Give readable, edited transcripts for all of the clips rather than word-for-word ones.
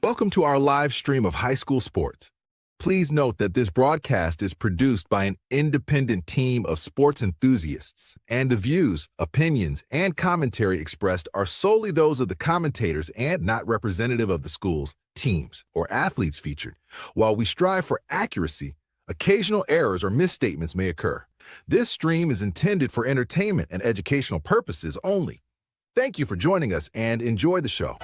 Welcome to our live stream of high school sports. Please note that this broadcast is produced by an independent team of sports enthusiasts, and the views, opinions, and commentary expressed are solely those of the commentators and not representative of the schools, teams, or athletes featured. While we strive for accuracy, occasional errors or misstatements may occur. This stream is intended for entertainment and educational purposes only. Thank you for joining us and enjoy the show.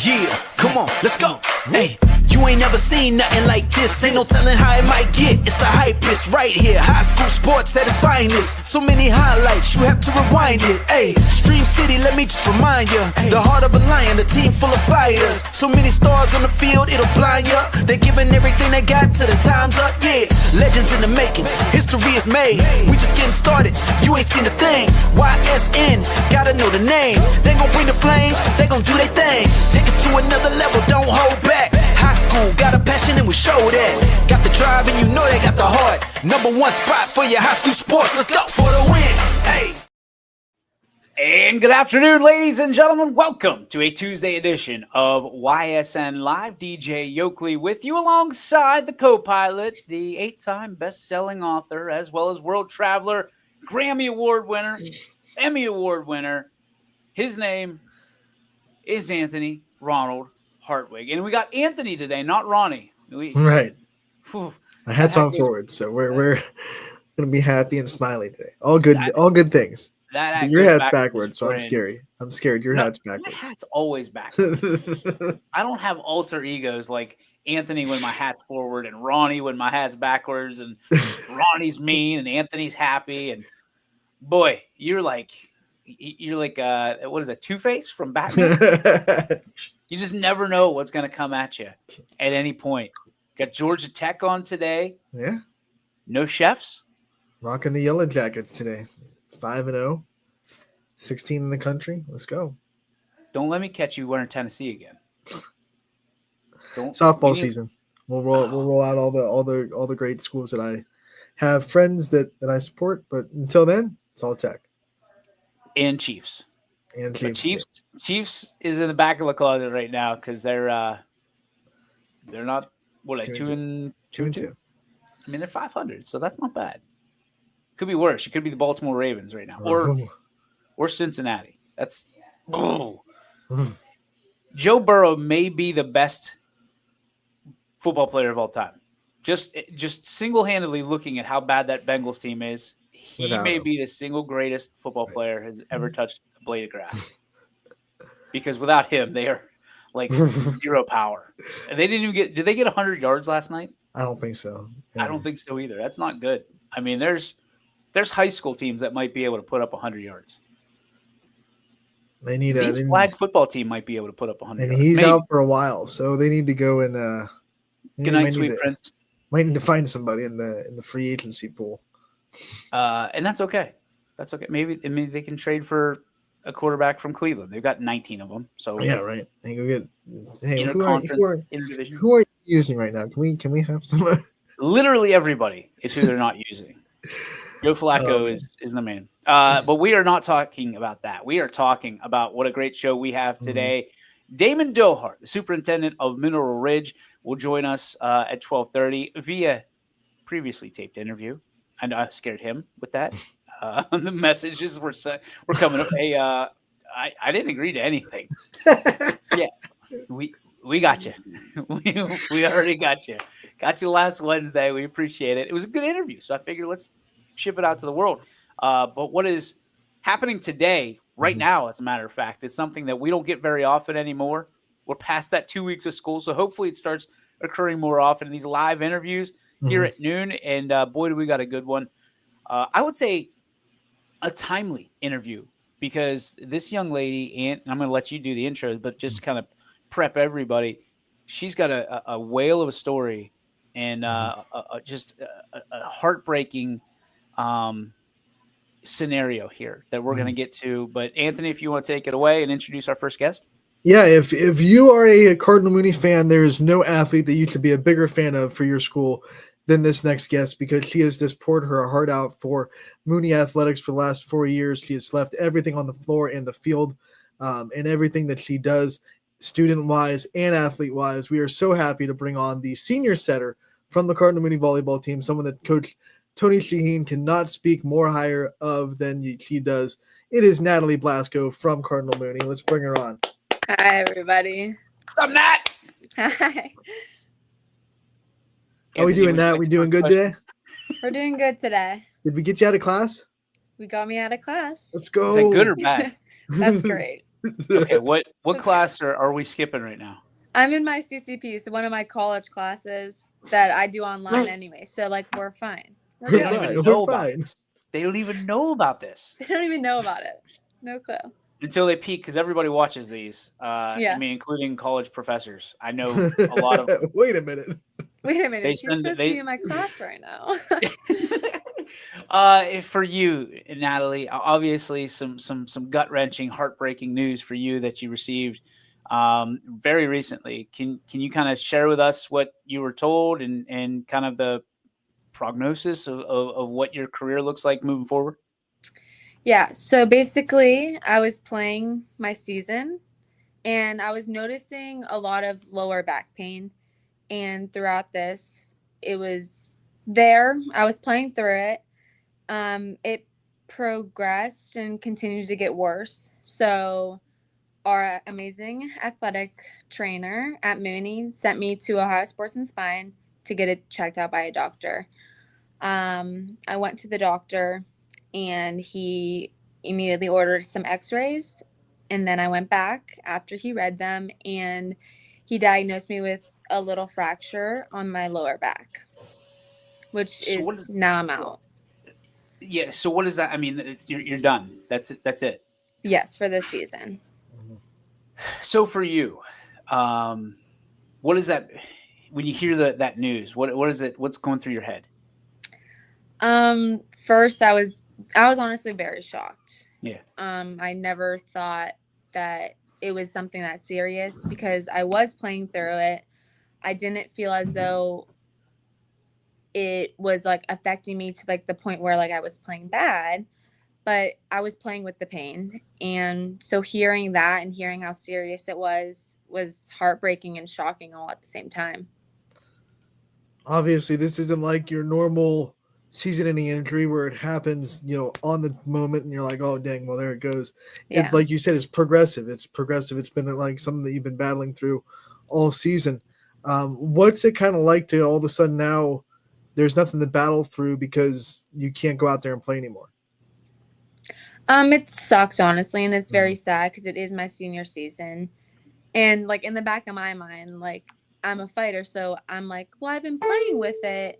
Yeah, come on, let's go. Hey, you ain't never seen nothing like this. Ain't no telling how it might get. It's the hypest right here. High school sports at its finest. So many highlights, you have to rewind it. Hey, Stream City, let me just remind you. The heart of a lion, a team full of fighters. So many stars on the field, it'll blind you. They're giving everything they got till the time's up. Yeah, legends in the making. History is made. We just getting started. You ain't seen a thing. YSN, gotta know the name. They gon' bring the flames. They gon' do their thing. Take it to another level, don't hold back. High school, got a passion and we show that. Got the drive and you know they got the heart. Number one spot for your high school sports. Let's go for the win. Hey. And good afternoon, ladies and gentlemen. Welcome to a Tuesday edition of YSN Live. DJ Yoakley with you alongside the co-pilot, the 8-time best-selling author, as well as world traveler, Grammy Award winner, Emmy Award winner. His name is Anthony Ronald Hartwig. And we got Anthony today, not Ronnie. Right. Whew, My hat's on forward, so we're gonna be happy and smiley today. All good things. that Your goes hat's back to backwards, so I'm spring. scary. I'm scared. Your hat's My backwards. hat's always backwards. I don't have alter egos like Anthony when my hat's forward and Ronnie when my hat's backwards and Ronnie's mean and Anthony's happy. And boy, you're like what is that, Two-Face from Batman? You just never know what's going to come at you at any point. Got Georgia Tech on today. Yeah, No chefs. rocking the yellow jackets today. 5-0, 16 in the country. Let's go. Don't let me catch you wearing Tennessee again. Softball season. We'll roll out all the great schools that I have friends that I support, but until then, it's all Tech And Chiefs. and But Chiefs. Chiefs is in the back of the closet right now because they're not Two two and and two. I mean, they're 500, so that's not bad. Could be worse. It could be the Baltimore Ravens right now, or Cincinnati. That's Joe Burrow may be the best football player of all time. Just single-handedly looking at how bad that Bengals team is, he Without may him. be the single greatest football player has ever touched a blade of grass. Because without him, they are like zero power. And they didn't even get. Did they get 100 yards last night? I don't think so. I don't think so either. That's not good. I mean, there's high school teams that might be able to put up 100 yards. They need Z's flag football team might be able to put up 100 and yards. he's Maybe. out for a while, so they need to go and Good night, sweet prince. might need to find somebody in the free agency pool. And that's okay. That's okay. Maybe they can trade for a quarterback from Cleveland. They've got 19 of them. So Yeah, right. And go get interconference, interdivision. who are you using right now? Can we have some? Literally everybody is who they're not using. Joe Flacco is the man. But we are not talking about that. We are talking about what a great show we have today. Damon Dohart, the superintendent of Mineral Ridge, will join us at 12:30 via previously taped interview. And I scared him with that. The messages were coming up. Hey, I didn't agree to anything. Yeah, we got you. we already got you. Got you last Wednesday. We appreciate it. It was a good interview, so I figured let's ship it out to the world. But what is happening today, right now, as a matter of fact, is something that we don't get very often anymore. We're past that 2 weeks of school, so hopefully it starts occurring more often. These live interviews here at noon, and boy, do we got a good one. I would say a timely interview because this young lady, and I'm going to let you do the intro, but just kind of prep everybody. She's got a whale of a story and just a heartbreaking scenario here that we're going to get to. But Anthony, if you want to take it away and introduce our first guest. Yeah, if you are a Cardinal Mooney fan, there's no athlete that you should be a bigger fan of for your school than this next guest, because she has just poured her heart out for Mooney Athletics for the last 4 years. She has left everything on the floor and the field, and everything that she does, student-wise and athlete-wise. We are so happy to bring on the senior setter from the Cardinal Mooney volleyball team, someone that Coach Tony Shaheen cannot speak more higher of than she does. It is Natalie Blasco from Cardinal Mooney. Let's bring her on. Hi, everybody. What's up, Nat? Hi. How we doing, Nat? We doing good today? We're doing good today. Did we get you out of class? We got me out of class. Let's go. Is that good or bad? That's great. Okay, what class are we skipping right now? I'm in my CCP, so one of my college classes that I do online anyway. So, like, we're fine. We're They good. don't fine, even we're know about fine. this. They don't even know about this They don't even know about it. No clue. until they peak, because everybody watches these. Yeah. I mean, including college professors. I know a lot of. Wait a minute. Wait a minute. They She's send- supposed they- to be in my class right now. For you, Natalie, obviously some gut wrenching, heartbreaking news for you that you received very recently. Can you kind of share with us what you were told and kind of the prognosis of what your career looks like moving forward? Yeah, so basically, I was playing my season and I was noticing a lot of lower back pain. And throughout this, it was there. I was playing through it. It progressed and continued to get worse. So, our amazing athletic trainer at Mooney sent me to Ohio Sports and Spine to get it checked out by a doctor. I went to the doctor and he immediately ordered some x-rays, and then I went back after he read them and he diagnosed me with a little fracture on my lower back, which So is now I'm out. Yeah. So what is that? I mean, you're done. That's it. That's it. Yes, for this season. So for you, what is that when you hear that news? What is it? What's going through your head? First I was honestly very shocked. Yeah. I never thought that it was something that serious because I was playing through it. I didn't feel as though it was like affecting me to like the point where like I was playing bad, but I was playing with the pain. And so hearing that and hearing how serious it was heartbreaking and shocking all at the same time. Obviously, this isn't like your normal season-ending injury where it happens, on the moment, and you're like, "Oh, dang! Well, there it goes." Yeah. It's like you said, it's progressive. It's progressive. It's been like something that you've been battling through all season. What's it kind of like to all of a sudden now? There's nothing to battle through because you can't go out there and play anymore. It sucks, honestly, and it's very sad because it is my senior season. And, like, in the back of my mind, like, I'm a fighter, so I'm like, well, I've been playing with it.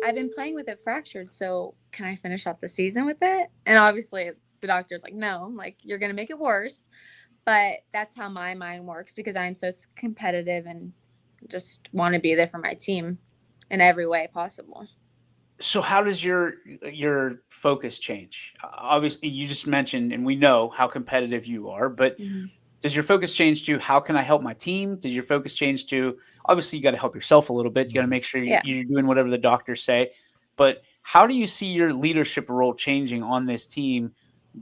I've been playing with it fractured, so can I finish out the season with it? And obviously, the doctor's like, no, like, you're going to make it worse. But that's how my mind works because I'm so competitive and just want to be there for my team in every way possible. So how does your focus change? Obviously, you just mentioned, and we know how competitive you are, but does your focus change to how can I help my team? Does your focus change to, obviously, you got to help yourself a little bit. You got to make sure you're doing whatever the doctors say. But how do you see your leadership role changing on this team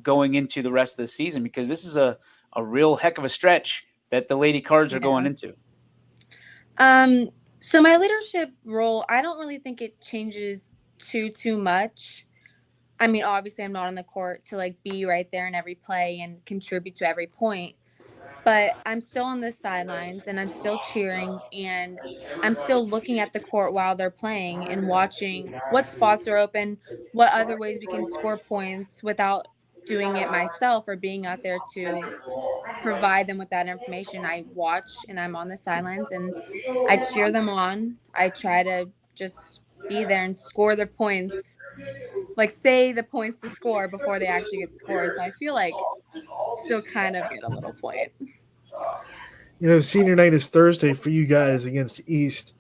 going into the rest of the season? Because this is a real heck of a stretch that the Lady Cards are going into. So my leadership role, I don't really think it changes too much. I mean, obviously I'm not on the court to like be right there in every play and contribute to every point, but I'm still on the sidelines and I'm still cheering and I'm still looking at the court while they're playing and watching what spots are open, what other ways we can score points without doing it myself or being out there to provide them with that information. I watch and I'm on the sidelines and I cheer them on. I try to just be there and score their points, like say the points to score before they actually get scored. So I feel like still kind of get a little point. Senior night is Thursday for you guys against East.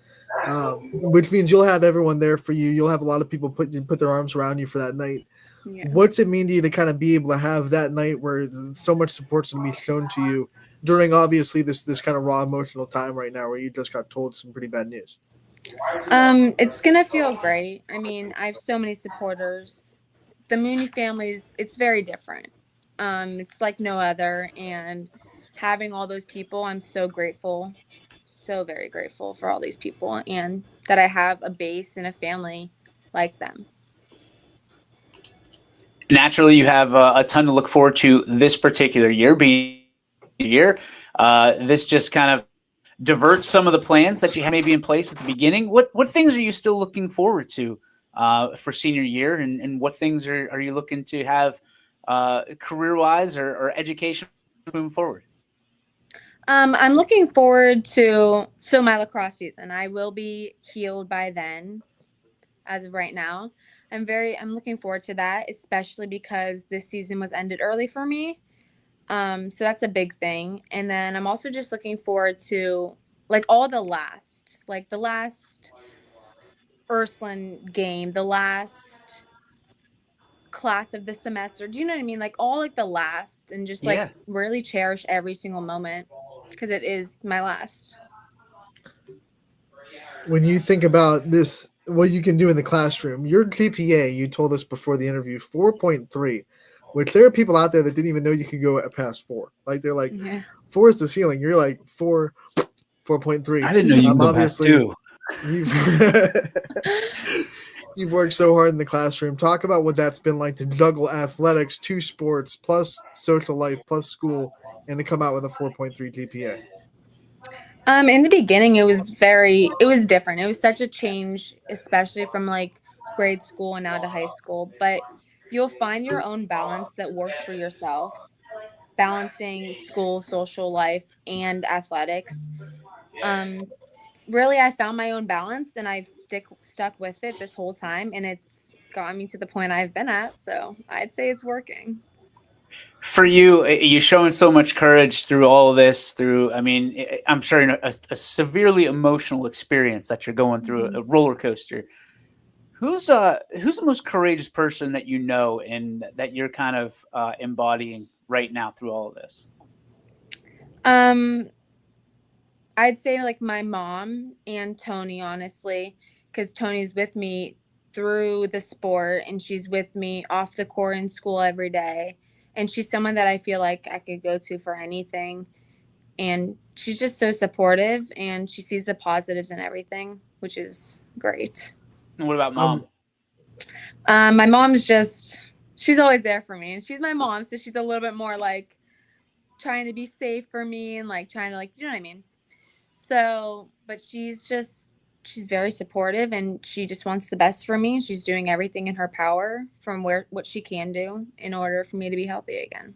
which means you'll have everyone there for you. You'll have a lot of people put their arms around you for that night. Yeah. What's it mean to you to kind of be able to have that night where so much support's going to be shown to you during obviously this kind of raw emotional time right now where you just got told some pretty bad news? It's gonna feel great. I mean, I have so many supporters. The Mooney families, it's very different. It's like no other, and having all those people, I'm so grateful, so very grateful for all these people, and that I have a base and a family like them. Naturally, you have a ton to look forward to this particular year being a year. This just kind of diverts some of the plans that you had maybe in place at the beginning. What things are you still looking forward to for senior year, and what things are you looking to have career-wise or education moving forward? I'm looking forward to my lacrosse season. I will be healed by then, as of right now. I'm looking forward to that, especially because this season was ended early for me. So that's a big thing. And then I'm also just looking forward to like all the last Ursuline game, the last class of the semester. Do you know what I mean? Like all like the last, and just like really cherish every single moment because it is my last. When you think about this, what you can do in the classroom, your GPA, you told us before the interview, 4.3, which there are people out there that didn't even know you could go past 4. Like they're like, 4 is the ceiling. You're like 4.3. I didn't know you could go past 2. You've worked so hard in the classroom. Talk about what that's been like to juggle athletics, 2 sports, plus social life, plus school, and to come out with a 4.3 GPA. In the beginning, it was different. It was such a change, especially from like grade school and now to high school. But you'll find your own balance that works for yourself, balancing school, social life, and athletics. Really, I found my own balance, and I've stuck with it this whole time, and it's got me to the point I've been at. So I'd say it's working. For you, you're showing so much courage through all of this. I'm sure a severely emotional experience that you're going through, a roller coaster. Who's the most courageous person that you know and that you're kind of embodying right now through all of this? I'd say like my mom and Tony, honestly, because Tony's with me through the sport and she's with me off the court in school every day. And she's someone that I feel like I could go to for anything. And she's just so supportive and she sees the positives in everything, which is great. And what about mom? My mom's she's always there for me. And she's my mom, so she's a little bit more like trying to be safe for me and like trying to like, do you know what I mean? So, but she's very supportive and she just wants the best for me. She's doing everything in her power from what she can do in order for me to be healthy again.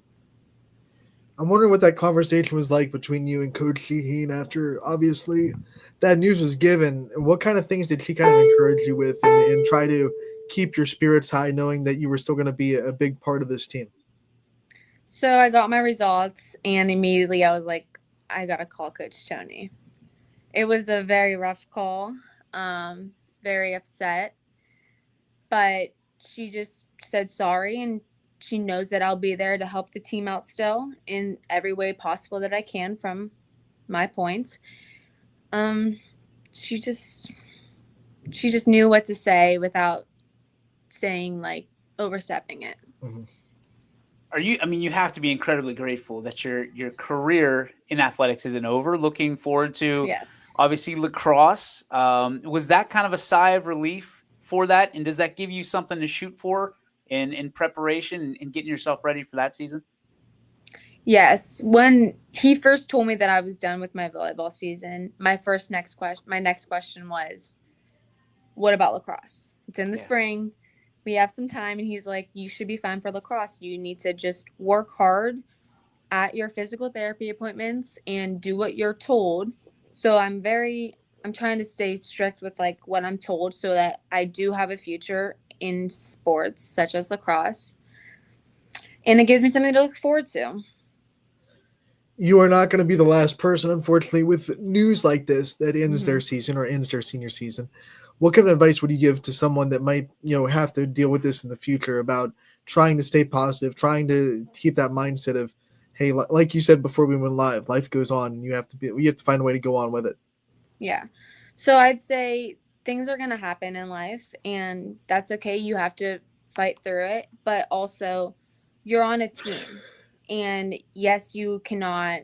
I'm wondering what that conversation was like between you and Coach Shaheen after obviously that news was given. What kind of things did she kind of encourage you with and try to keep your spirits high knowing that you were still going to be a big part of this team? So I got my results and immediately I was like, I got to call Coach Tony. It was a very rough call, very upset, but she just said sorry and she knows that I'll be there to help the team out still in every way possible that I can from my points. She just knew what to say without saying like overstepping it. Mm-hmm. You have to be incredibly grateful that your career in athletics isn't over. Looking forward to, obviously, lacrosse. Was that kind of a sigh of relief for that? And does that give you something to shoot for in preparation and getting yourself ready for that season? Yes. When he first told me that I was done with my volleyball season, my next question was, what about lacrosse? It's in the spring. We have some time. And he's like, you should be fine for lacrosse. You need to just work hard at your physical therapy appointments and do what you're told. So I'm trying to stay strict with like what I'm told so that I do have a future in sports such as lacrosse. And it gives me something to look forward to. you are not going to be the last person, unfortunately, with news like this that ends their Mhm. season or ends their senior season. What kind of advice would you give to someone that might, have to deal with this in the future about trying to stay positive, trying to keep that mindset of, hey, like you said before we went live, life goes on, and you have to find a way to go on with it. Yeah. So I'd say things are going to happen in life, and that's okay. You have to fight through it, but also you're on a team. And yes, you cannot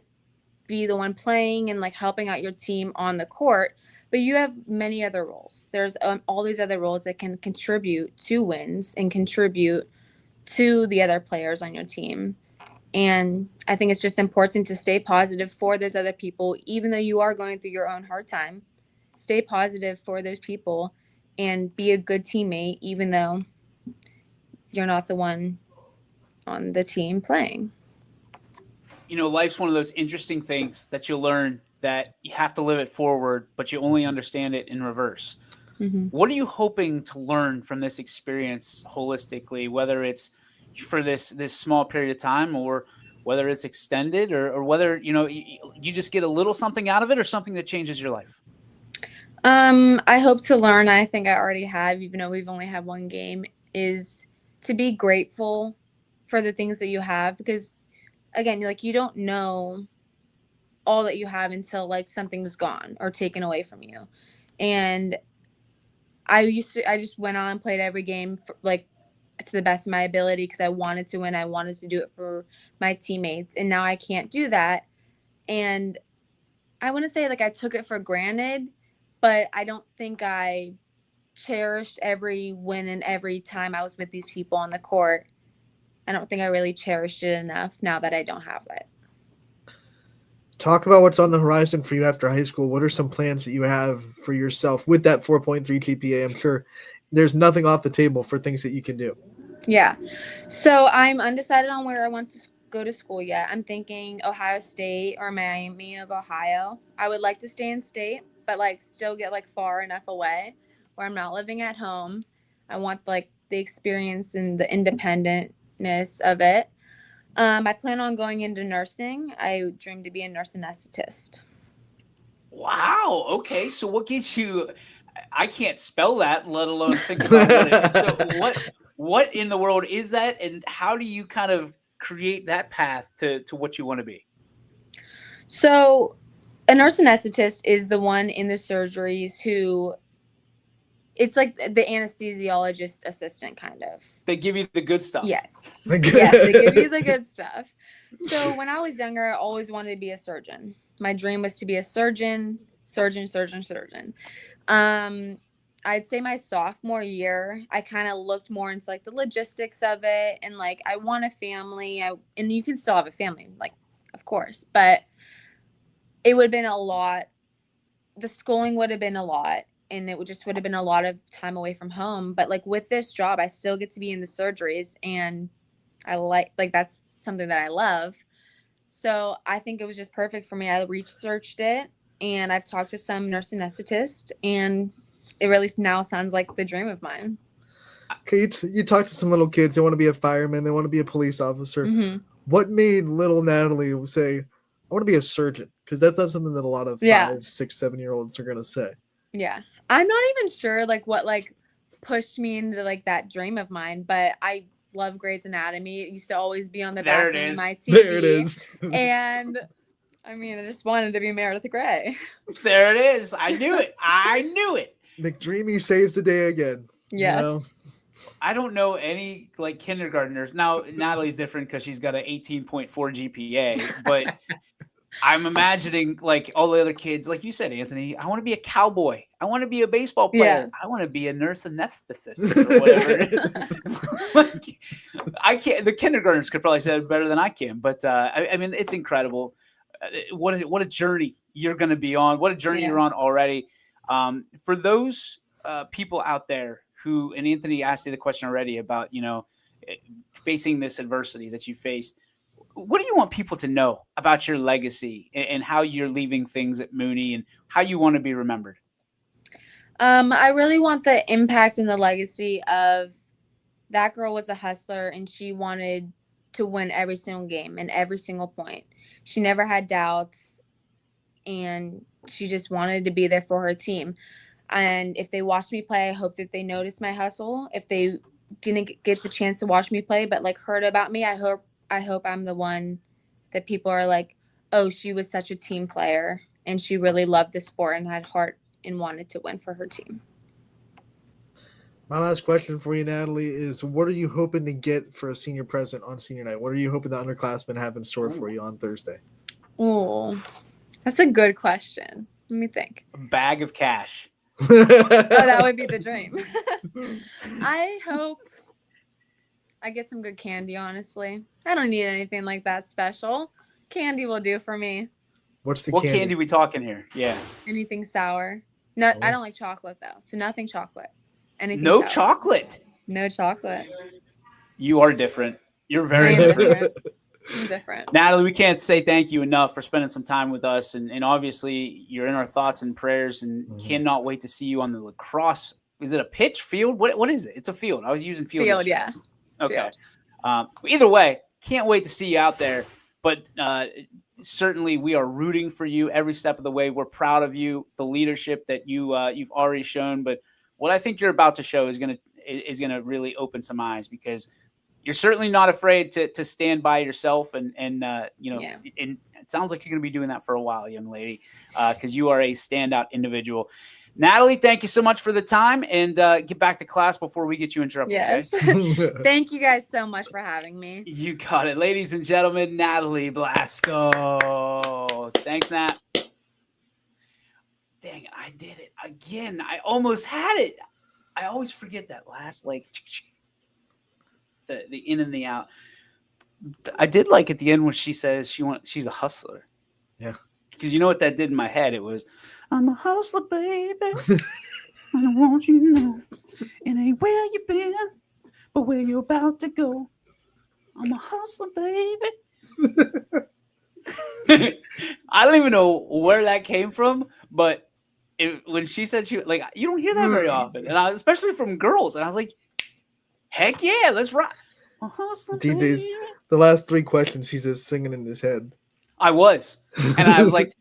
be the one playing and like helping out your team on the court, but you have many other roles. There's all these other roles that can contribute to wins and contribute to the other players on your team. And I think it's just important to stay positive for those other people, even though you are going through your own hard time. Stay positive for those people and be a good teammate, even though you're not the one on the team playing. Life's one of those interesting things that you'll learn that you have to live it forward, but you only understand it in reverse. Mm-hmm. What are you hoping to learn from this experience holistically, whether it's for this small period of time or whether it's extended or whether, you just get a little something out of it or something that changes your life? I hope to learn, I think I already have, even though we've only had one game, is to be grateful for the things that you have, because again, like, you don't know all that you have until like something's gone or taken away from you. And I just went on and played every game for, like, to the best of my ability because I wanted to win. I wanted to do it for my teammates, and now I can't do that. And I want to say like I took it for granted, but I don't think I cherished every win and every time I was with these people on the court. I don't think I really cherished it enough now that I don't have it. Talk about what's on the horizon for you after high school. What are some plans that you have for yourself with that 4.3 GPA? I'm sure there's nothing off the table for things that you can do. Yeah. So I'm undecided on where I want to go to school yet. I'm thinking Ohio State or Miami of Ohio. I would like to stay in state, but like still get like far enough away where I'm not living at home. I want like the experience and the independentness of it. I plan on going into nursing. I dream to be a nurse anesthetist. Wow. Okay. So what gets you? I can't spell that, let alone think about what it is. So what in the world is that, and how do you kind of create that path to what you want to be? So a nurse anesthetist is the one in the surgeries who, it's like the anesthesiologist assistant kind of. They give you the good stuff. Yes. Yes, they give you the good stuff. So when I was younger, I always wanted to be a surgeon. My dream was to be a surgeon. I'd say my sophomore year, I kind of looked more into like the logistics of it, and like I want a family. And you can still have a family, like, of course, but it would have been a lot. The schooling would have been a lot, and it would have been a lot of time away from home. But like with this job, I still get to be in the surgeries, and I like that's something that I love. So I think it was just perfect for me. I researched it, and I've talked to some nurse anesthetists, and it really now sounds like the dream of mine. Okay, you talk to some little kids. They want to be a fireman. They want to be a police officer. Mm-hmm. What made little Natalie say, "I want to be a surgeon"? Because that's not something that a lot of 5, 6, 7-year-olds are gonna say. Yeah, I'm not even sure like what like pushed me into like that dream of mine, but I love Grey's Anatomy. It used to always be on the back end of my TV. There it is. And I mean, I just wanted to be Meredith Grey. There it is. I knew it. McDreamy saves the day again. Yes. You know? I don't know any like kindergartners. Now Natalie's different because she's got an 18.4 GPA, but I'm imagining like all the other kids, like you said, Anthony, I want to be a cowboy. I want to be a baseball player. Yeah. I want to be a nurse anesthetist or whatever it is. Like, I can't, the kindergartners could probably say it better than I can, but I mean, it's incredible. What a journey you're going to be on. What a journey you're on already. For those people out there who, and Anthony asked you the question already about, facing this adversity that you faced. What do you want people to know about your legacy and how you're leaving things at Mooney and how you want to be remembered? I really want the impact and the legacy of that girl was a hustler, and she wanted to win every single game and every single point. she never had doubts, and she just wanted to be there for her team. And if they watched me play, I hope that they noticed my hustle. If they didn't get the chance to watch me play, but like heard about me, I hope I'm the one that people are like, oh, she was such a team player and she really loved the sport and had heart and wanted to win for her team. My last question for you, Natalie, is what are you hoping to get for a senior present on senior night? What are you hoping the underclassmen have in store for you on Thursday? Oh, that's a good question. Let me think. A bag of cash. Oh, that would be the dream. I hope I get some good candy, honestly. I don't need anything like that special. Candy will do for me. What's the What candy we talking here? Yeah. Anything sour. No, Oh. I don't like chocolate though. So nothing chocolate. Anything No sour. chocolate. No chocolate. You are different. You're very I am different. different. I'm different. Natalie, we can't say thank you enough for spending some time with us. And obviously, you're in our thoughts and prayers and cannot wait to see you on the lacrosse. Is it a pitch field? What is it? It's a field. I was using field. Field, yesterday. yeah. Okay. Field. Either way, can't wait to see you out there. But certainly, we are rooting for you every step of the way. We're proud of you, the leadership that you've already shown. But what I think you're about to show is gonna really open some eyes, because you're certainly not afraid to stand by yourself, and Yeah. and it sounds like you're going to be doing that for a while, young lady, because you are a standout individual. Natalie, thank you so much for the time, and get back to class before we get you in trouble. Yes. Okay? Thank you guys so much for having me. You got it. Ladies and gentlemen, Natalie Blasco. Thanks, Nat. Dang it, I did it again. I almost had it. I always forget that last, like, the in and the out. I did like at the end when she says she's a hustler. Yeah. Because you know what that did in my head? It was, I'm a hustler, baby. I don't want you to know. It ain't where you been, but where you're about to go. I'm a hustler, baby. I don't even know where that came from, but when she said you don't hear that very often, and especially from girls. And I was like, heck yeah, let's rock. A hustler, Dude, baby. the last three questions he's just singing in his head. I was, and I was like,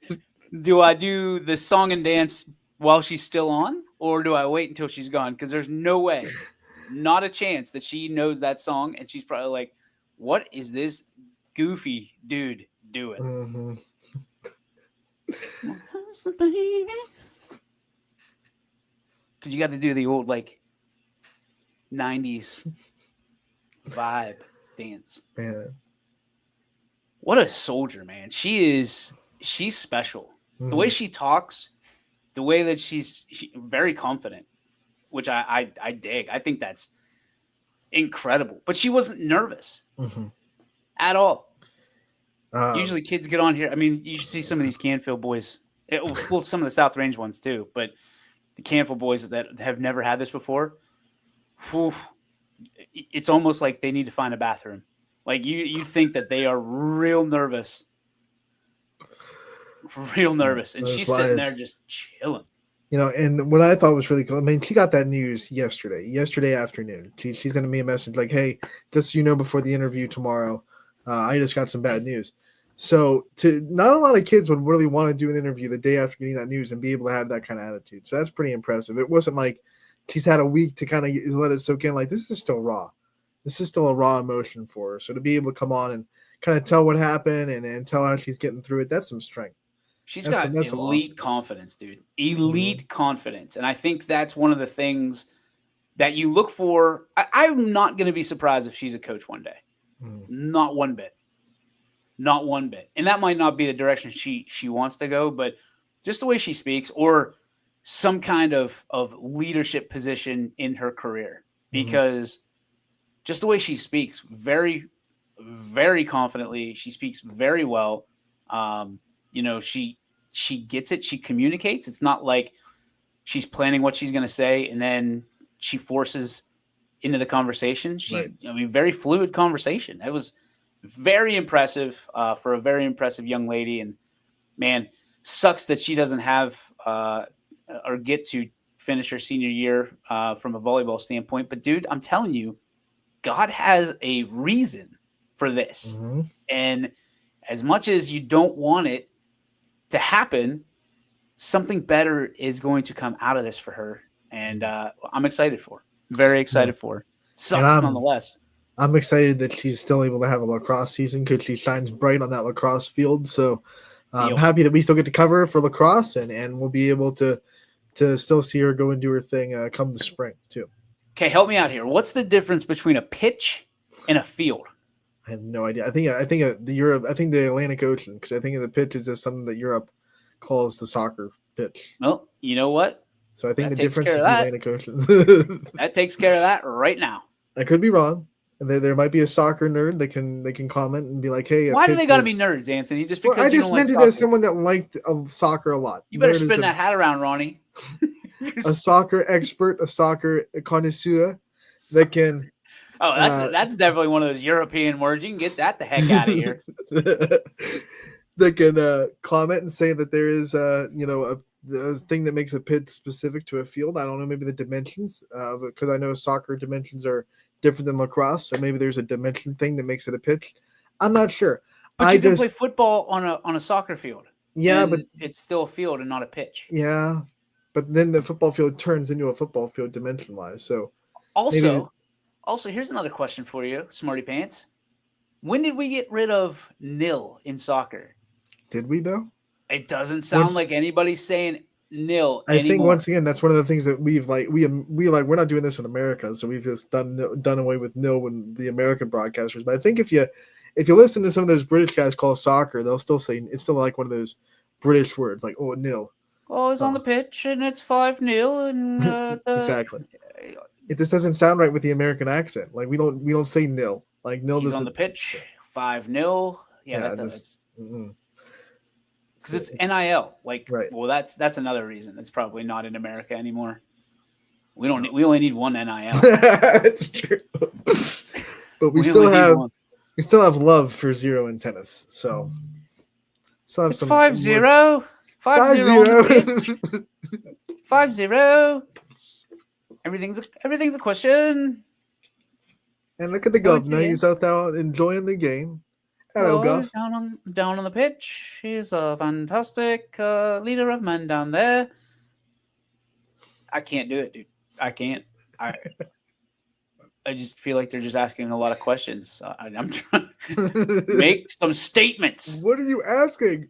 do I do the song and dance while she's still on, or do I wait until she's gone? Because there's no way, not a chance that she knows that song, and she's probably like, what is this goofy dude doing? Mm-hmm. Because you got to do the old, like, 90s vibe dance. Man. What a soldier, man. She's special. Mm-hmm. The way she talks, the way that she's very confident, which I dig. I think that's incredible. But she wasn't nervous at all. Usually kids get on here. I mean, you should see some of these Canfield boys. Well, some of the South Range ones too. But the Canfield boys that have never had this before, whew, it's almost like they need to find a bathroom. Like you think that they are real nervous. And she's sitting there just chilling. You know, and what I thought was really cool, I mean, she got that news yesterday afternoon. She sent me a message like, hey, just so you know, before the interview tomorrow, I just got some bad news. So not a lot of kids would really want to do an interview the day after getting that news and be able to have that kind of attitude. So that's pretty impressive. It wasn't like she's had a week to kind of let it soak in. Like, this is still raw. This is still a raw emotion for her. So to be able to come on and kind of tell what happened and tell how she's getting through it, that's some strength. She's got elite confidence, dude. Elite confidence. And I think that's one of the things that you look for. I'm not going to be surprised if she's a coach one day. Not one bit. Not one bit. And that might not be the direction she wants to go, but just the way she speaks, or some kind of leadership position in her career. Because just the way she speaks, very, very confidently. She speaks very well. She gets it. She communicates. It's not like she's planning what she's going to say and then she forces into the conversation. Very fluid conversation. It was very impressive for a very impressive young lady. And man, sucks that she doesn't have or get to finish her senior year from a volleyball standpoint. But dude, I'm telling you, God has a reason for this. And as much as you don't want it to happen, something better is going to come out of this for her. And I'm excited for her. Very excited for her. Sucks nonetheless. I'm excited that she's still able to have a lacrosse season because she shines bright on that lacrosse field. So I'm happy that we still get to cover her for lacrosse, and we'll be able to still see her go and do her thing come the spring too. Okay, help me out here. What's the difference between a pitch and a field? I have no idea. I think the Europe. I think the Atlantic Ocean, because I think the pitch is just something that Europe calls the soccer pitch. Well, you know what? So I think That the takes difference care is of the that. Atlantic Ocean. That takes care of that right now. I could be wrong. There might be a soccer nerd that can comment and be like, "Hey, Why do they got to be nerds, Anthony? Just because I you just don't like meant it soccer. as someone that liked soccer a lot. You better Nerd is spin that hat around, Ronnie. a soccer expert, a soccer connoisseur that can. Oh, that's definitely one of those European words. You can get that the heck out of here. That can comment and say that there is a thing that makes a pitch specific to a field. I don't know, maybe the dimensions, because I know soccer dimensions are different than lacrosse, so maybe there's a dimension thing that makes it a pitch. I'm not sure. But you can play football on a soccer field. Yeah, but it's still a field and not a pitch. Yeah, but then the football field turns into a football field dimension-wise. So also, here's another question for you, Smarty Pants. When did we get rid of nil in soccer? Did we though? It doesn't sound like anybody's saying nil I anymore. think once again that's one of the things that we're not doing this in America, so we've just done away with nil when the American broadcasters. But I think if you listen to some of those British guys call soccer, they'll still say it's still like one of those British words like nil. Oh, it's on the pitch and it's 5-0 and exactly. It just doesn't sound right with the American accent. Like we don't say nil. Like nil. He's on the pitch, 5-0. Yeah, that's because it's NIL. Like, right. Well, that's another reason. It's probably not in America anymore. We only need one NIL. That's true. But we still have love for zero in tennis. So still have it's some 5-0. 5-0. 5-0. Everything's a question. And look at the governor. He's out there enjoying the game. Hello, Gov. Down on the pitch. He's a fantastic leader of men down there. I can't do it, dude. I can't. I just feel like they're just asking a lot of questions. I'm trying to make some statements. What are you asking?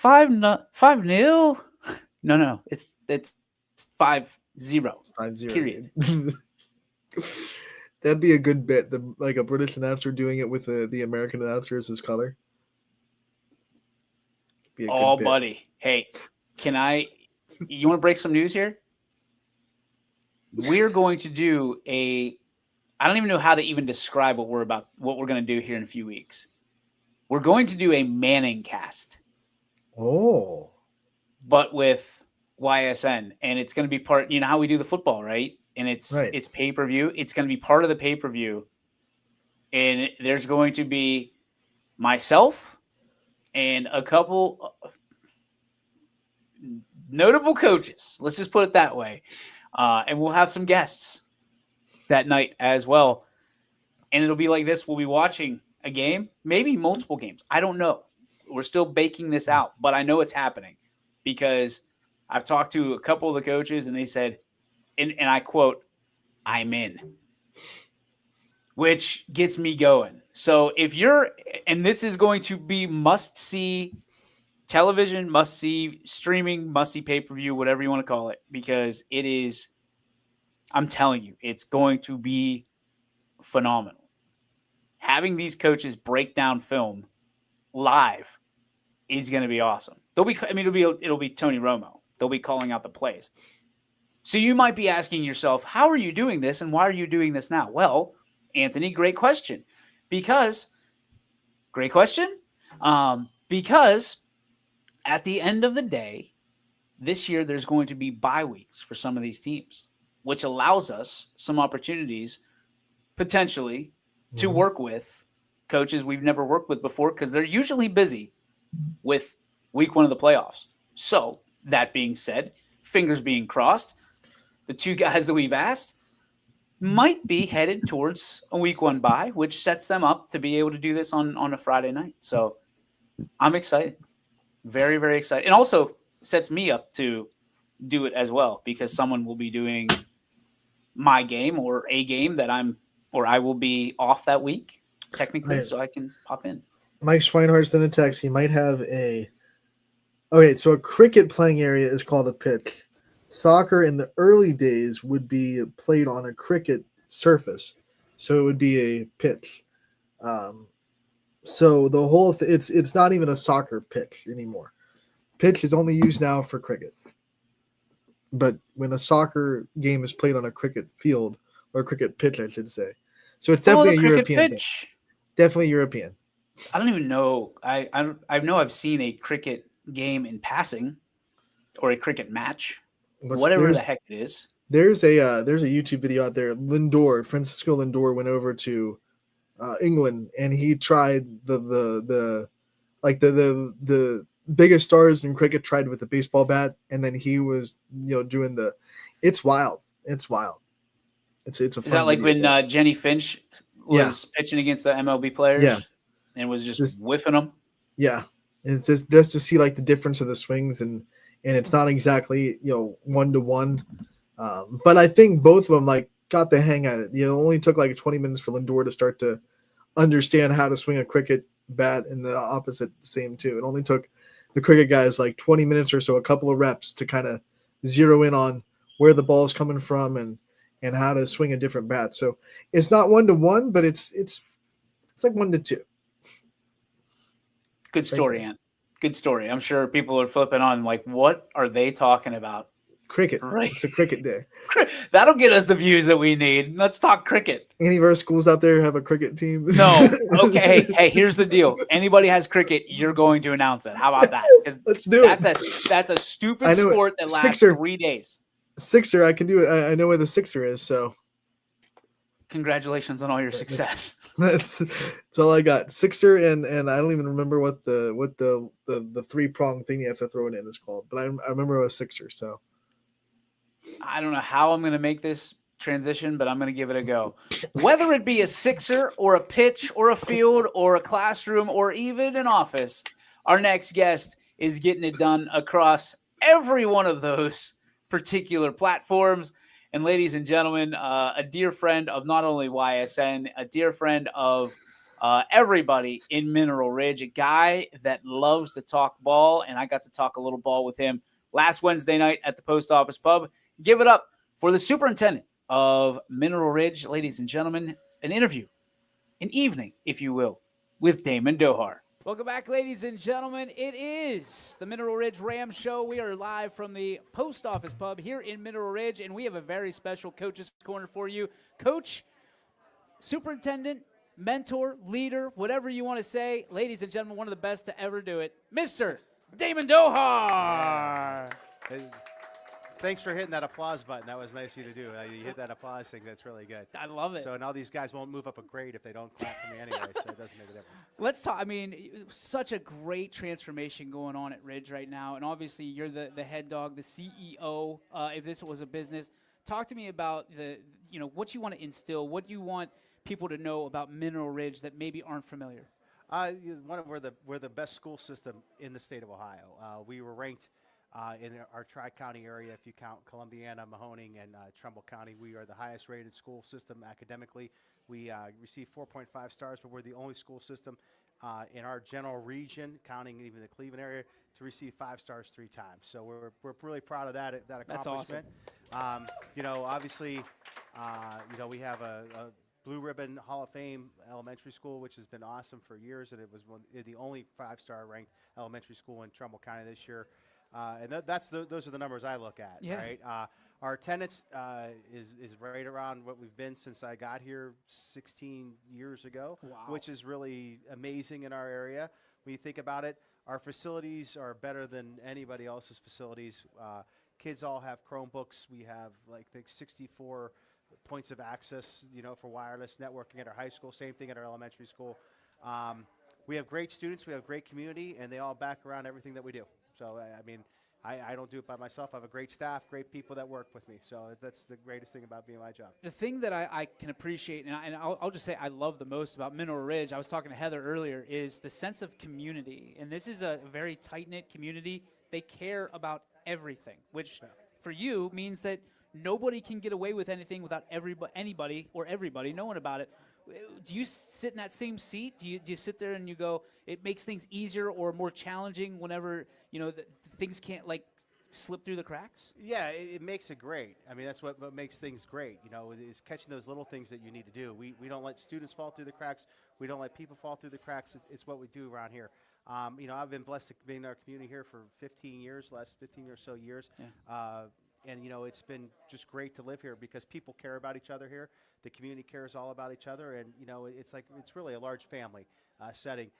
5-0? No. It's 5-0. 5-0. Period. That'd be a good bit. Like a British announcer doing it with the American announcer as his color. Oh, buddy. Hey, you want to break some news here? We're going to do I don't even know how to even describe what we're going to do here in a few weeks. We're going to do a Manning cast. Oh. But with YSN, and it's going to be part, how we do the football, right? And it's pay-per-view. It's going to be part of the pay-per-view. And there's going to be myself and a couple notable coaches. Let's just put it that way. And we'll have some guests that night as well. And it'll be like this. We'll be watching a game, maybe multiple games. I don't know. We're still baking this out, but I know it's happening because I've talked to a couple of the coaches and they said, and I quote, "I'm in," which gets me going. So and this is going to be must-see television, must-see streaming, must-see pay-per-view, whatever you want to call it, because it is, I'm telling you, it's going to be phenomenal. Having these coaches break down film live is going to be awesome. It'll be Tony Romo. They'll be calling out the plays. So you might be asking yourself, how are you doing this and why are you doing this now? Well, Anthony, great question. Because at the end of the day, this year there's going to be bye weeks for some of these teams, which allows us some opportunities potentially to work with coaches we've never worked with before because they're usually busy with week 1 of the playoffs. So that being said, fingers being crossed, the two guys that we've asked, might be headed towards a week 1 bye, which sets them up to be able to do this on a Friday night. So I'm excited. Very, very excited. And also sets me up to do it as well because someone will be doing my game or a game that I will be off that week technically, Right. so I can pop in. Mike Schweinhart's in a text. He might have a. Okay, so a cricket playing area is called a pitch. Soccer in the early days would be played on a cricket surface, so it would be a pitch. So the whole it's not even a soccer pitch anymore. Pitch is only used now for cricket. But when a soccer game is played on a cricket field or a cricket pitch, I should say, so it's definitely a the cricket European thing. pitch. Definitely European. I don't even know. I know I've seen a cricket game in passing or a cricket match, whatever the heck it is. There's a YouTube video out there. Francisco Lindor went over to England and he tried the biggest stars in cricket tried with a baseball bat, and then he was doing the. It's wild. It's wild. It's a. Is that like video. when Jenny Finch was pitching against the MLB players? Yeah. And was just whiffing them. Yeah, and it's just to see like the difference of the swings, and it's not exactly 1-to-1, but I think both of them like got the hang of it. It only took like 20 minutes for Lindor to start to understand how to swing a cricket bat, and the opposite same too. It only took the cricket guys like 20 minutes or so, a couple of reps to kind of zero in on where the ball is coming from and how to swing a different bat. So it's not 1-to-1, but it's like 1-to-2. Good story, Ant. Good story. I'm sure people are flipping on like, what are they talking about? Cricket. Right. It's a cricket day. That'll get us the views that we need. Let's talk cricket. Any of our schools out there have a cricket team? No. Okay. Hey, here's the deal. Anybody has cricket, you're going to announce it. How about that? Let's do it. That's a stupid sport that lasts 3 days. Sixer, I can do it. I know where the sixer is, so. Congratulations on all your success. That's all I got. Sixer and I don't even remember what the 3-prong thing you have to throw it in is called, but I remember it was sixer. So I don't know how I'm going to make this transition, but I'm going to give it a go. Whether it be a sixer or a pitch or a field or a classroom or even an office, our next guest is getting it done across every one of those particular platforms. And ladies and gentlemen, a dear friend of not only YSN, a dear friend of everybody in Mineral Ridge, a guy that loves to talk ball, and I got to talk a little ball with him last Wednesday night at the Post Office Pub. Give it up for the superintendent of Mineral Ridge, ladies and gentlemen, an interview, an evening, if you will, with Damon Dohar. Welcome back, ladies and gentlemen. It is the Mineral Ridge Rams Show. We are live from the Post Office Pub here in Mineral Ridge, and we have a very special Coach's Corner for you. Coach, superintendent, mentor, leader, whatever you want to say. Ladies and gentlemen, one of the best to ever do it, Mr. Damon Dohar. Hey, thanks for hitting that applause button. That was nice of you to do. You hit that applause thing. That's really good. I love it. So now these guys won't move up a grade if they don't clap for me anyway, so it doesn't make a difference. Let's talk. I mean, such a great transformation going on at Ridge right now. And obviously, you're the head dog, the CEO, if this was a business. Talk to me about what you want to instill, what you want people to know about Mineral Ridge that maybe aren't familiar. We're the best school system in the state of Ohio. We were ranked in our Tri-County area, if you count Columbiana, Mahoning, and Trumbull County. We are the highest rated school system academically. We receive 4.5 stars, but we're the only school system in our general region, counting even the Cleveland area, to receive 5 stars 3 times. So we're really proud of that accomplishment. That's awesome. Obviously, we have a Blue Ribbon Hall of Fame elementary school, which has been awesome for years, and it was the only 5-star ranked elementary school in Trumbull County this year. And those are the numbers I look at, right? Our attendance is right around what we've been since I got here 16 years ago, which is really amazing in our area. When you think about it, our facilities are better than anybody else's facilities. Kids all have Chromebooks. We have 64 points of access, for wireless networking at our high school. Same thing at our elementary school. We have great students. We have great community, and they all back around everything that we do. So, I don't do it by myself. I have a great staff, great people that work with me. So that's the greatest thing about being my job. The thing that I can appreciate, and I'll just say I love the most about Mineral Ridge, I was talking to Heather earlier, is the sense of community. And this is a very tight-knit community. They care about everything, which for you means that nobody can get away with anything without anybody knowing about it. Do you sit in that same seat? Do you sit there and you go, it makes things easier or more challenging whenever, things can't slip through the cracks? Yeah, it makes it great. I mean, that's what makes things great, is catching those little things that you need to do. We don't let students fall through the cracks. We don't let people fall through the cracks. It's what we do around here. I've been blessed to be in our community here for 15 years, last 15 or so years. Yeah. And it's been just great to live here because people care about each other here. The community cares all about each other, and it's really a large family setting.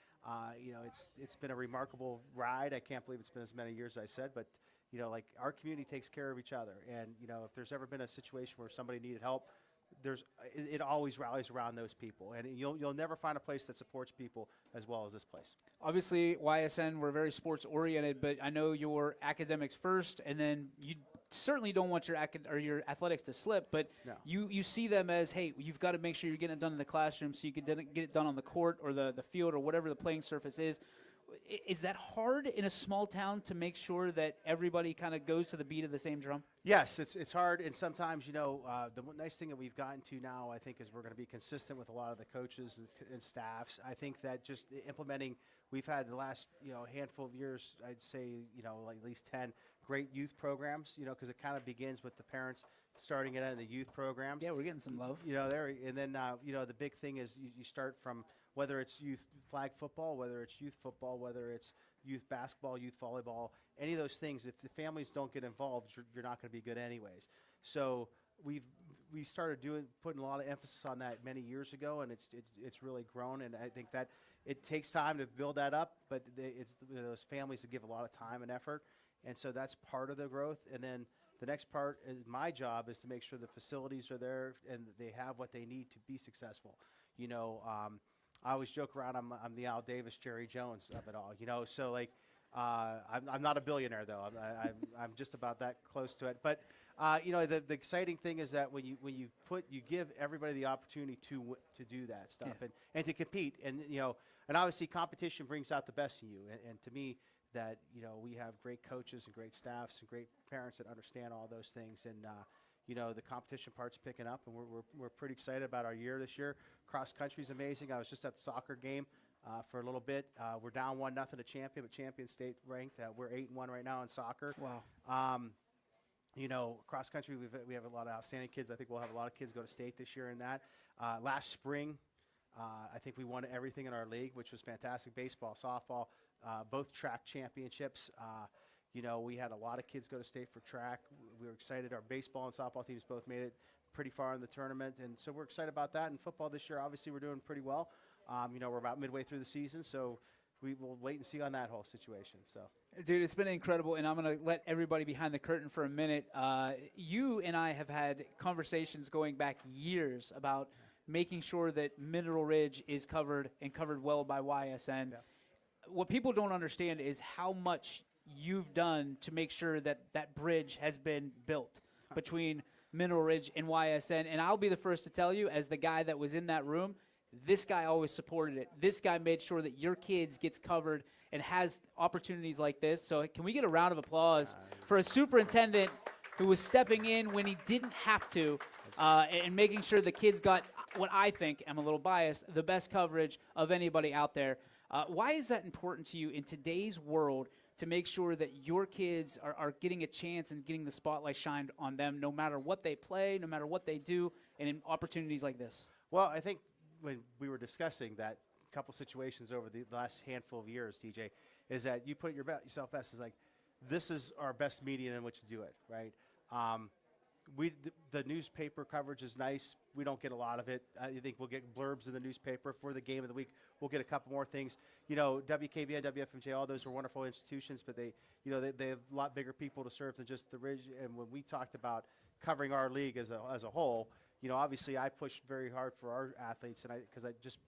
It's been a remarkable ride. I can't believe it's been as many years as I said, but our community takes care of each other. And if there's ever been a situation where somebody needed help, it always rallies around those people, and you'll never find a place that supports people as well as this place. Obviously, YSN, we're very sports oriented, but I know your academics first, and then you certainly don't want your athletics to slip. But No. you see them as, hey, you've got to make sure you're getting it done in the classroom, so you can get it done on the court or the field or whatever the playing surface is. Is that hard in a small town to make sure that everybody kind of goes to the beat of the same drum? Yes, it's hard, and sometimes the nice thing that we've gotten to now, I think, is we're going to be consistent with a lot of the coaches and staffs. I think that just implementing, we've had the last handful of years, I'd say like at least 10 great youth programs, because it kind of begins with the parents starting it in the youth programs. Yeah, we're getting some love. And then the big thing is you start from whether it's youth flag football, whether it's youth football, whether it's youth basketball, youth volleyball, any of those things. If the families don't get involved, you're not going to be good anyways. So we started putting a lot of emphasis on that many years ago, and it's really grown. And I think that it takes time to build that up, but it's those families that give a lot of time and effort, and so that's part of the growth. And then the next part is my job is to make sure the facilities are there and they have what they need to be successful. I always joke around, I'm the Al Davis, Jerry Jones of it all, so I'm not a billionaire though. I'm just about that close to it. But the exciting thing is that when you give everybody the opportunity to do that stuff, Yeah. and to compete, and and obviously competition brings out the best in you. And to me, that we have great coaches and great staffs and great parents that understand all those things. And the competition part's picking up, and we're pretty excited about our year this year. Cross country is amazing. I was just at the soccer game for a little bit. We're down 1-0 to Champion, but Champion State ranked. We're 8-1 right now in soccer. Wow. Cross country, we have a lot of outstanding kids. I think we'll have a lot of kids go to state this year in that. Last spring, I think we won everything in our league, which was fantastic. Baseball, softball, both track championships. We had a lot of kids go to state for track. We were excited. Our baseball and softball teams both made it pretty far in the tournament, and so we're excited about that. And football this year, obviously, we're doing pretty well. We're about midway through the season, so we will wait and see on that whole situation. So, Dude, it's been incredible, and I'm going to let everybody behind the curtain for a minute. You and I have had conversations going back years about making sure that Mineral Ridge is covered and covered well by YSN. Yeah. What people don't understand is how much you've done to make sure that that bridge has been built between Mineral Ridge and YSN. And I'll be the first to tell you, as the guy that was in that room, this guy always supported it. This guy made sure that your kids gets covered and has opportunities like this. So can we get a round of applause for a superintendent who was stepping in when he didn't have to and making sure the kids got what I think, I'm a little biased, the best coverage of anybody out there. Why is that important to you in today's world to make sure that your kids are getting a chance and getting the spotlight shined on them no matter what they play, no matter what they do, and in opportunities like this? well, I think when we were discussing that couple situations over the last handful of years, DJ, is that you put yourself best is like, this is our best medium in which to do it, right? The newspaper coverage is nice. We don't get a lot of it. I think we'll get blurbs in the newspaper for the game of the week. We'll get a couple more things. WKBN, WFMJ, all those are wonderful institutions, but they have a lot bigger people to serve than just the Ridge. And when we talked about covering our league as a whole, obviously I pushed very hard for our athletes, and because I just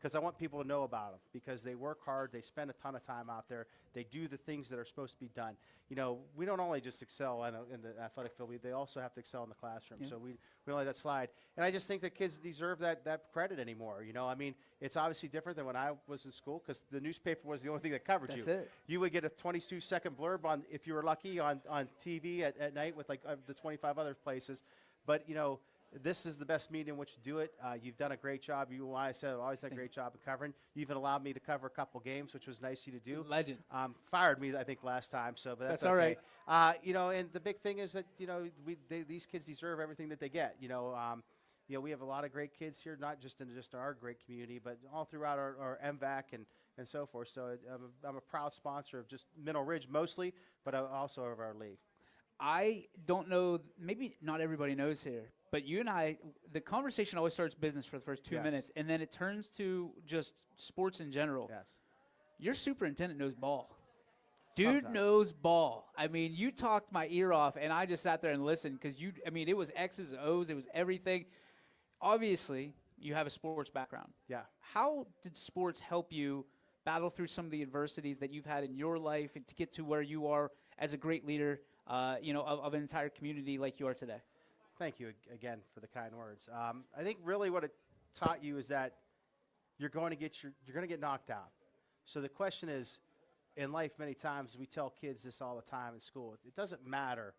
because I want people to know about them because they work hard, they spend a ton of time out there, they do the things that are supposed to be done. You know, we don't only just excel in the athletic field, they also have to excel in the classroom. So we don't let that slide. And I just think that kids deserve that credit anymore. You know, I mean, it's obviously different than when I was in school because the newspaper was the only thing that covered That's you. it. You would get a 22-second blurb on, if you were lucky, on TV at night with like the 25 other places. But, you know, this is the best medium in which to do it. You've done a great job. I said I've always done a great job in covering. You even allowed me to cover a couple games, which was nice of you to do. Legend. Fired me, I think, last time, so but that's all okay. right. You know, and the big thing is that, you know, these kids deserve everything that they get. You know, we have a lot of great kids here, not just in our great community, but all throughout our MVAC and so forth. So I'm a proud sponsor of just Mineral Ridge mostly, but also of our league. I don't know, maybe not everybody knows here, but you and I, the conversation always starts business for the first 2 Yes. minutes, and then it turns to just sports in general. Yes. Your superintendent knows ball. Dude Sometimes. knows ball. I mean, you talked my ear off, and I just sat there and listened because it was X's and O's, it was everything. Obviously, you have a sports background. Yeah. How did sports help you battle through some of the adversities that you've had in your life and to get to where you are as a great leader, of an entire community like you are today? Thank you again for the kind words. I think really what it taught you is that you're going to get knocked down. So the question is, in life, many times we tell kids this all the time in school. It doesn't matter.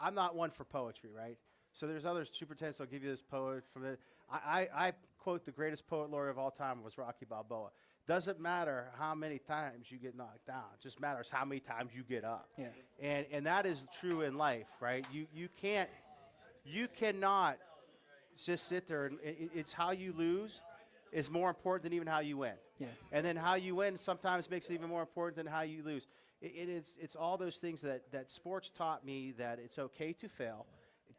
I'm not one for poetry, right? So there's other superintendents that'll give you this poet from the. I quote the greatest poet laureate of all time was Rocky Balboa. Doesn't matter how many times you get knocked down. It just matters how many times you get up. Yeah. And that is true in life, right? You cannot just sit there and it's how you lose is more important than even how you win. Yeah. And then how you win sometimes makes it even more important than how you lose. It's all those things that sports taught me, that it's okay to fail.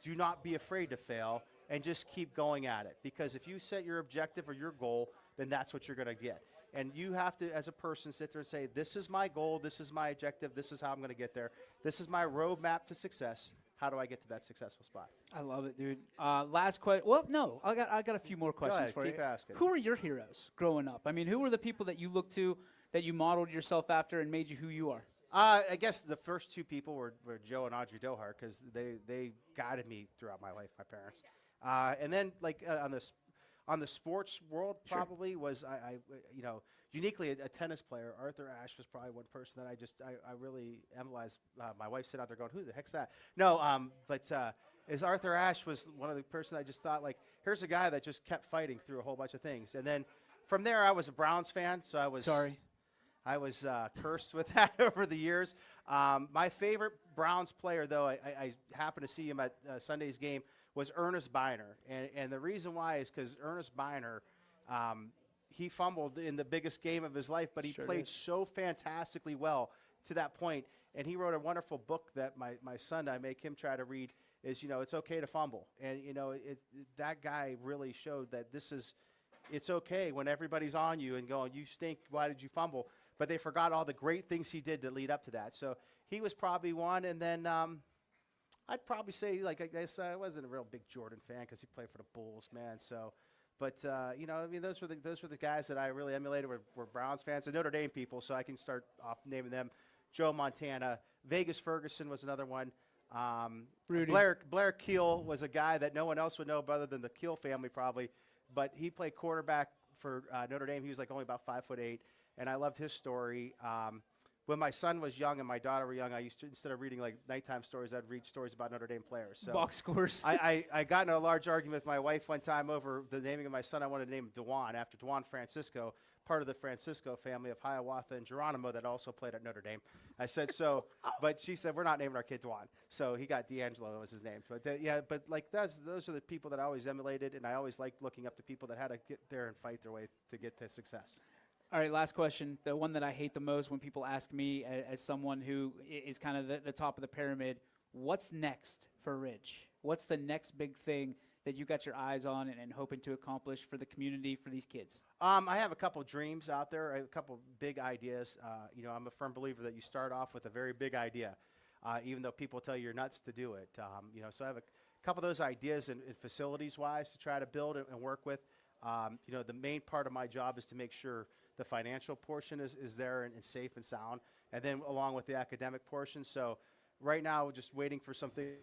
Do not be afraid to fail and just keep going at it. Because if you set your objective or your goal, then that's what you're going to get. And you have to, as a person, sit there and say, this is my goal, this is my objective, this is how I'm going to get there. This is my roadmap to success. How do I get to that successful spot? I love it, dude. Last question. Well, no, I got a few more questions ahead, for keep you. asking. Who were your heroes growing up? I mean, who were the people that you looked to, that you modeled yourself after and made you who you are? I guess the first two people were Joe and Audrey Dohart because they guided me throughout my life, my parents. And then on the sports world, Sure. probably was uniquely a tennis player. Arthur Ashe was probably one person that I really emphasized. My wife sat out there going, "Who the heck's that?" No, as Arthur Ashe was one of the person I just thought, like, here's a guy that just kept fighting through a whole bunch of things. And then from there, I was a Browns fan, so I was cursed with that over the years. My favorite Browns player, though, I happened to see him at Sunday's game, was Ernest Biner. And the reason why is because Ernest Biner, he fumbled in the biggest game of his life, but he played so fantastically well to that point. And he wrote a wonderful book that my son, I make him try to read, is, it's okay to fumble. And, that guy really showed that it's okay when everybody's on you and going, you stink, why did you fumble? But they forgot all the great things he did to lead up to that. So he was probably one. And then I'd probably say, I guess I wasn't a real big Jordan fan because he played for the Bulls, man. So, but those were the guys that I really emulated were Browns fans and Notre Dame people. So I can start off naming them. Joe Montana, Vegas Ferguson was another one. Rudy. Blair Keel was a guy that no one else would know other than the Keel family probably. But he played quarterback for Notre Dame. He was only about 5'8". And I loved his story. When my son was young and my daughter were young, I used to, instead of reading nighttime stories, I'd read stories about Notre Dame players. So Box scores. I got in a large argument with my wife one time over the naming of my son. I wanted to name him Dewan after Dewan Francisco, part of the Francisco family of Hiawatha and Geronimo that also played at Notre Dame. I said so, but she said we're not naming our kid Dewan. So he got D'Angelo was his name. But those are the people that I always emulated, and I always liked looking up to people that had to get there and fight their way to get to success. All right, last question. The one that I hate the most when people ask me, as someone who is kind of the top of the pyramid, what's next for Ridge? What's the next big thing that you got your eyes on and hoping to accomplish for the community, for these kids? I have a couple dreams out there. I have a couple big ideas. I'm a firm believer that you start off with a very big idea, even though people tell you you're nuts to do it. So I have a couple of those ideas and facilities-wise to try to build and work with. The main part of my job is to make sure the financial portion is there and safe and sound, and then along with the academic portion. So right now, we're just waiting for some things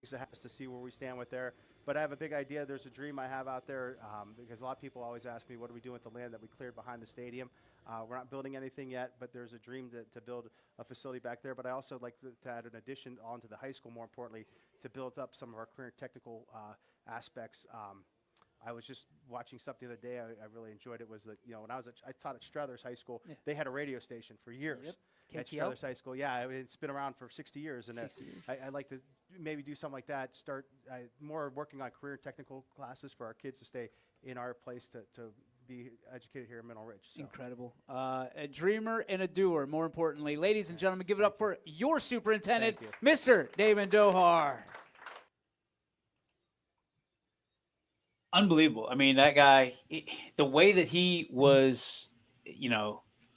to see where we stand with there. But I have a big idea. There's a dream I have out there because a lot of people always ask me, what do we do with the land that we cleared behind the stadium? We're not building anything yet, but there's a dream to build a facility back there. But I also like to add an addition onto the high school, more importantly, to build up some of our career technical aspects. I was just watching something the other day. I really enjoyed it. Was that when I taught at Struthers High School, they had a radio station for years. Yep. At KTL? Struthers High School, yeah, it's been around for 60 years, and 60 years. I'd like to maybe do something like that. Start more working on career and technical classes for our kids to stay in our place to be educated here in Mineral Ridge. So. Incredible. A dreamer and a doer, more importantly. Ladies and gentlemen, give it up for your superintendent, Mr. Damon Dohar. Unbelievable. I mean, that guy, the way that he was,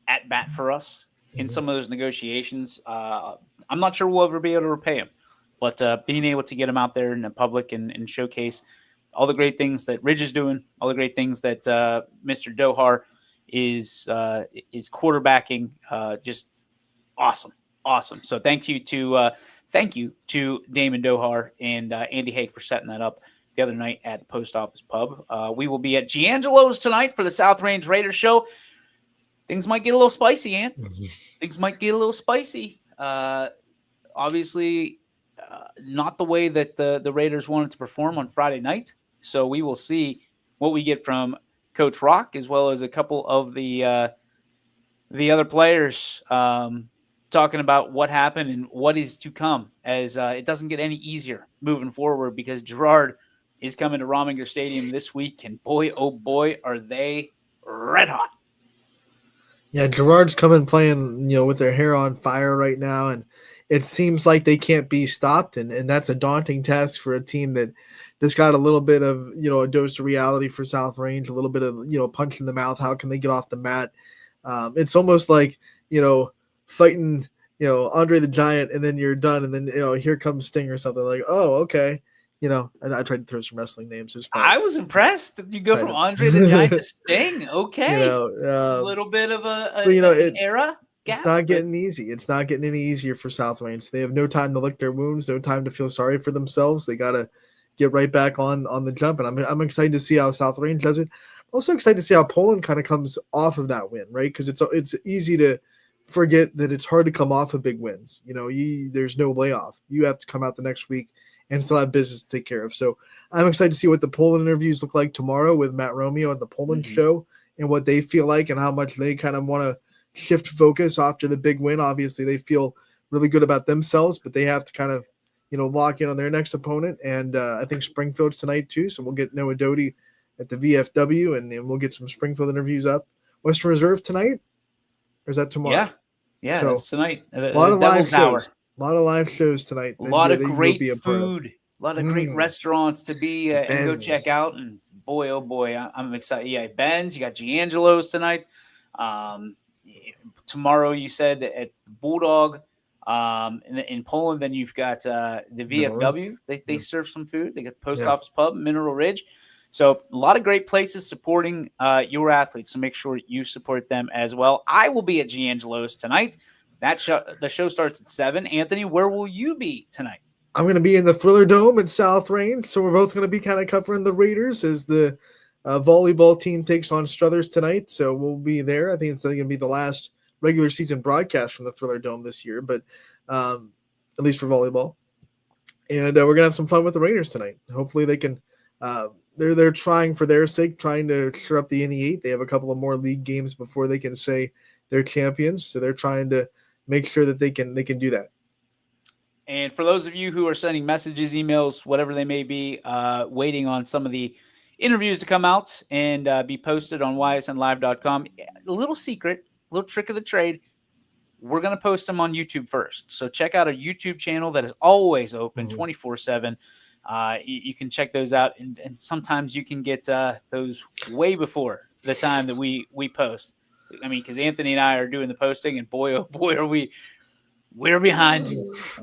at bat for us in some of those negotiations, I'm not sure we'll ever be able to repay him. But being able to get him out there in the public and showcase all the great things that Ridge is doing, all the great things that Mr. Dohar is quarterbacking, just awesome. So thank you to Damon Dohar and Andy Haig for setting that up the other night at the Post Office Pub. We will be at Giangelo's tonight for the South Range Raiders show. Things might get a little spicy, Ant. Things might get a little spicy. Obviously, not the way that the Raiders wanted to perform on Friday night. So we will see what we get from Coach Rock, as well as a couple of the other players talking about what happened and what is to come, as it doesn't get any easier moving forward, because Girard is coming to Rominger Stadium this week, and boy, oh boy, are they red hot. Yeah, Girard's coming playing, with their hair on fire right now, and it seems like they can't be stopped, and that's a daunting task for a team that just got a little bit of, a dose of reality for South Range, a little bit of, punch in the mouth. How can they get off the mat? It's almost like, fighting, Andre the Giant, and then you're done, and then, here comes Sting or something like, oh, okay. And I tried to throw some wrestling names. I was impressed. You go from Andre the Giant to Sting. Okay. A little bit of an era gap. It's not getting easy. It's not getting any easier for South Range. They have no time to lick their wounds, no time to feel sorry for themselves. They got to get right back on the jump. And I'm excited to see how South Range does it. I'm also excited to see how Poland kind of comes off of that win, right? Because it's easy to forget that it's hard to come off of big wins. There's no layoff. You have to come out the next week and still have business to take care of. So I'm excited to see what the Poland interviews look like tomorrow with Matt Romeo at the Poland show, and what they feel like and how much they kind of want to shift focus after the big win. Obviously, they feel really good about themselves, but they have to kind of, lock in on their next opponent. And I think Springfield's tonight too. So we'll get Noah Doty at the VFW, and then we'll get some Springfield interviews up. Western Reserve tonight? Or is that tomorrow? Yeah, so, that's tonight. A lot of live shows. A lot of live shows tonight. A lot of great food. A lot of great restaurants to be and go check out. And boy, oh boy, I'm excited. Yeah, Ben's. You got Giangelo's tonight. Tomorrow, you said at Bulldog. In Poland, then you've got the VFW. They serve some food. They got the Post Office Pub, Mineral Ridge. So a lot of great places supporting your athletes. So make sure you support them as well. I will be at Giangelo's tonight. The show starts at 7. Anthony, where will you be tonight? I'm going to be in the Thriller Dome at South Range. So we're both going to be kind of covering the Raiders as the volleyball team takes on Struthers tonight. So we'll be there. I think it's going to be the last regular season broadcast from the Thriller Dome this year, but at least for volleyball. And we're going to have some fun with the Raiders tonight. Hopefully they can they're trying for their sake, trying to stir up the NE8. They have a couple of more league games before they can say they're champions. So they're trying to make sure that they can do that. And for those of you who are sending messages, emails, whatever they may be, waiting on some of the interviews to come out and be posted on ysnlive.com, a little secret, a little trick of the trade, we're going to post them on YouTube first. So check out our YouTube channel that is always open 24/7. You can check those out, and sometimes you can get those way before the time that we post. I mean, because Anthony and I are doing the posting, and boy, oh boy, we're behind.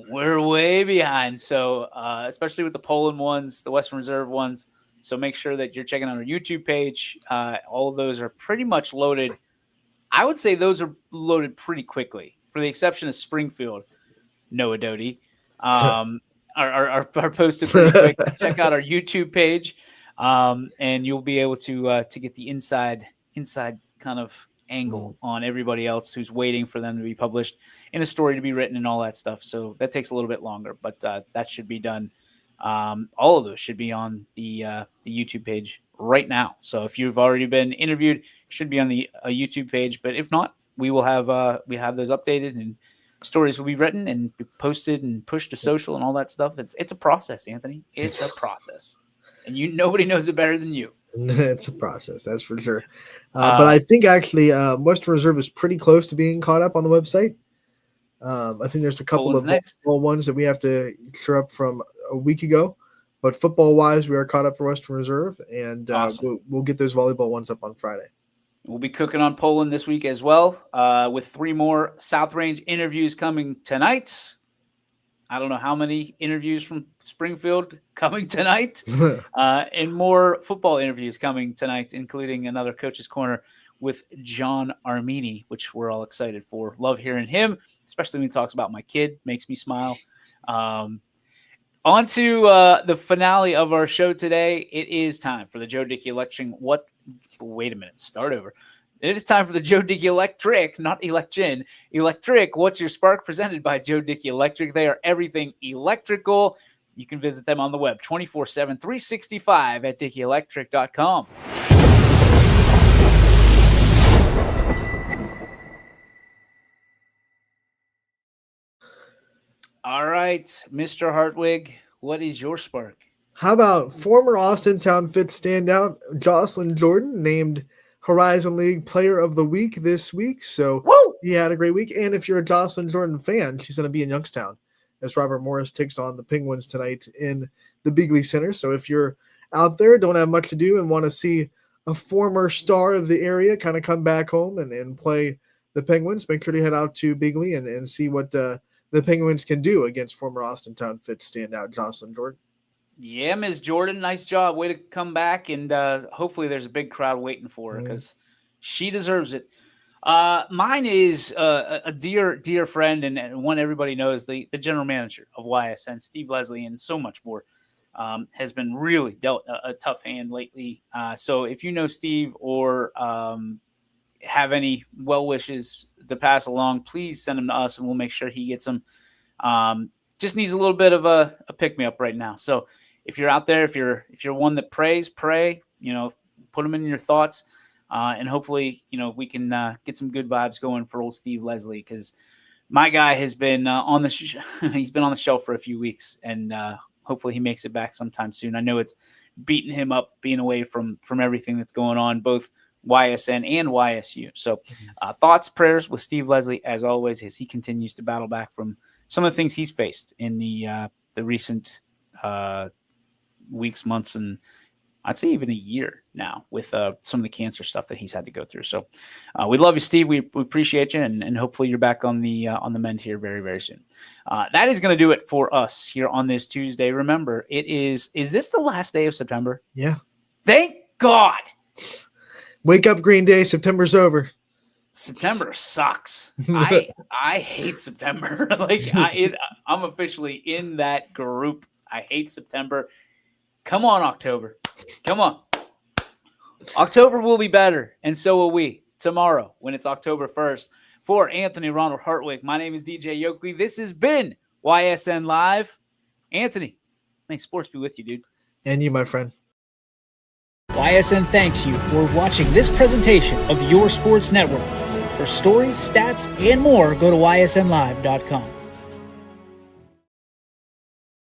We're way behind. So especially with the Poland ones, the Western Reserve ones, So make sure that you're checking out our YouTube page. All of those are pretty much loaded. I would say those are loaded pretty quickly, for the exception of Springfield. Noah Doty are posted pretty quick. Check out our YouTube page, and you'll be able to get the inside kind of angle on everybody else who's waiting for them to be published and a story to be written and all that stuff. So that takes a little bit longer, but that should be done. All of those should be on the YouTube page right now. So if you've already been interviewed, it should be on the YouTube page. But if not, we have those updated, and stories will be written and be posted and pushed to social and all that stuff. It's a process, Anthony. It's a process, and nobody knows it better than you. It's a process, that's for sure. But I think actually Western Reserve is pretty close to being caught up on the website. I think there's a couple of ones that we have to clear up from a week ago. But football-wise, we are caught up for Western Reserve, and awesome. we'll get those volleyball ones up on Friday. We'll be cooking on Poland this week as well, with 3 more South Range interviews coming tonight. I don't know how many interviews from Springfield coming tonight, and more football interviews coming tonight, including another Coach's Corner with John Armini, which we're all excited for. Love hearing him, especially when he talks about my kid. Makes me smile. On to the finale of our show today. It is time for the Joe Dickey Electric. Wait a minute. Start over. It is time for the Joe Dickey Electric, not Electrin. Electric, What's Your Spark? Presented by Joe Dickey Electric. They are everything electrical. You can visit them on the web 24/7, 365 at DickeyElectric.com. All right, Mr. Hartwig, what is your spark? How about former Austintown Fit standout Jocelyn Jordan named Horizon League Player of the Week this week? So he had a great week. And if you're a Jocelyn Jordan fan, she's going to be in Youngstown as Robert Morris takes on the Penguins tonight in the Bigley Center. So if you're out there, don't have much to do, and want to see a former star of the area kind of come back home and play the Penguins, make sure to head out to Bigley and see what the Penguins can do against former Austintown Fit standout Jocelyn Jordan. Yeah, Ms. Jordan, nice job. Way to come back, and hopefully there's a big crowd waiting for her because she deserves it. Mine is a dear friend and one everybody knows, the general manager of YSN, Steve Leslie, and so much more, has been really dealt a tough hand lately. So if you know Steve or have any well wishes to pass along, please send them to us and we'll make sure he gets them. Just needs a little bit of a pick me up right now. So if you're out there, if you're one that prays, pray, put them in your thoughts. And hopefully, we can get some good vibes going for old Steve Leslie, because my guy has been he's been on the shelf for a few weeks, and hopefully he makes it back sometime soon. I know it's beating him up being away from everything that's going on, both YSN and YSU. So thoughts, prayers with Steve Leslie, as always, as he continues to battle back from some of the things he's faced in the recent weeks, months, and I'd say even a year now with some of the cancer stuff that he's had to go through. So we love you, Steve. We appreciate you, and hopefully you're back on the mend here very, very soon. That is going to do it for us here on this Tuesday. Remember, is this the last day of September? Yeah. Thank God. Wake up, Green Day. September's over. September sucks. I hate September. I'm officially in that group. I hate September. Come on, October. Come on. October will be better, and so will we tomorrow when it's October 1st. For Anthony Ronald Hartwig, my name is DJ Yoakley. This has been YSN Live. Anthony, may sports be with you, dude. And you, my friend. YSN thanks you for watching this presentation of your sports network. For stories, stats, and more, go to ysnlive.com.